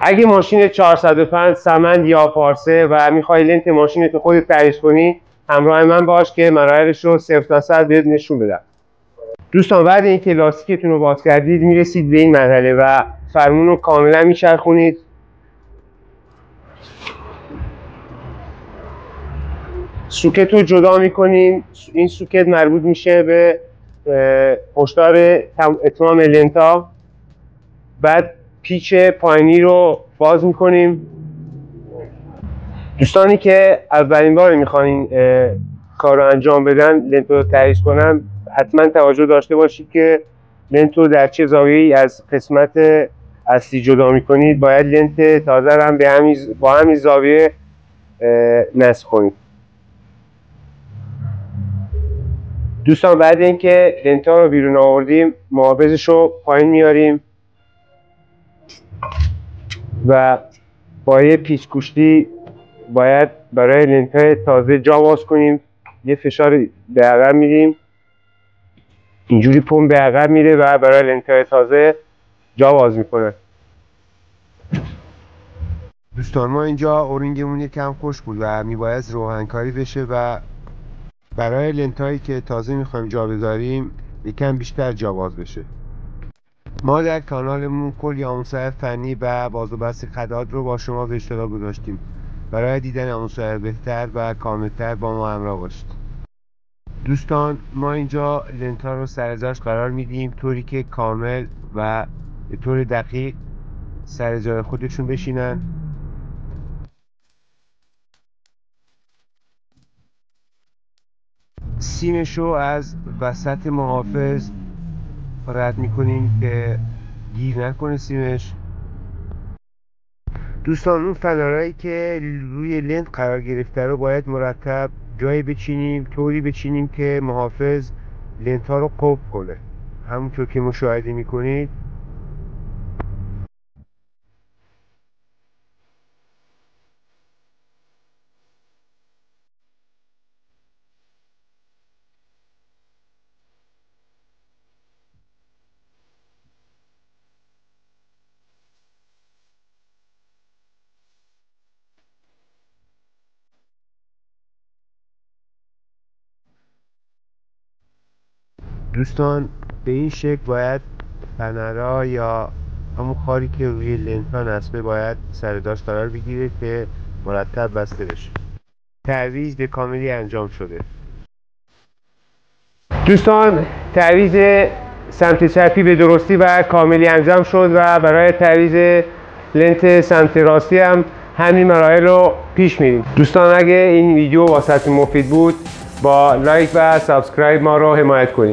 اگه ماشین 405 سمند یا پارسه و میخوای لنت ماشینت خودت تعریض کنی، همراه من باش که مراحلش رو 0 تا 100 بهت نشون بدم. دوستان بعد اینکه لاستیکتون رو باز کردید میرسید به این مرحله و فرمون رو کاملا میچرخونید. سوکت رو جدا میکنیم. این سوکت مربوط میشه به هشدار اتمام لنتا. بعد پیچ پایینی رو باز میکنیم. دوستانی که اولین بار میخوان این کار رو انجام بدن، لنت رو تعریض کنن، حتما توجه داشته باشید که لنت رو در چه زاویه‌ای از قسمت اصلی جدا میکنید. باید لنت تازه رو هم با همین زاویه نصب کنید. دوستان بعد اینکه لنت ها رو بیرون آوردیم، محافظش رو پایین میاریم و با یه پیچ گوشتی باید برای لنت های تازه جا باز کنیم. یه فشار به عقب میدیم، اینجوری پمپ به عقب میره و برای لنت های تازه جا باز میکنه. دوستان ما اینجا اورینگمون یکم خوش بود و میباید روغنکاری بشه و برای لنت هایی که تازه میخوایم جا بذاریم یکم بیشتر جا باز بشه. ما در کانالمون کلی آموزش فنی و باز و بست خدات رو با شما به اشتراک گذاشتیم. برای دیدن آموزش بهتر و کاملتر با ما همراه باشید. دوستان ما اینجا لنت ها رو سر جاش قرار میدیم طوری که کامل و به طور دقیق سر جای خودشون بشینن. سیمش رو از وسط محافظ رد میکنیم که گیر نکنه سیمش. دوستان اون فنرهایی که روی لنت قرار گرفته رو باید مرتب جایی بچینیم، طوری بچینیم که محافظ لنت ها رو قفل کنه. همونطور که مشاهده میکنید دوستان به این شکل باید فنرها یا همون خاری که روی لنت ها نصبه باید سر جاش قرار بگیره که مرتب بسته بشه. تعویض به کاملی انجام شده. دوستان تعویض سمت چپی به درستی و کاملی انجام شد و برای تعویض لنت سمت راستی هم همین مراحل رو پیش میریم. دوستان اگه این ویدیو واسهتون مفید بود با لایک و سابسکرایب ما رو حمایت کنید.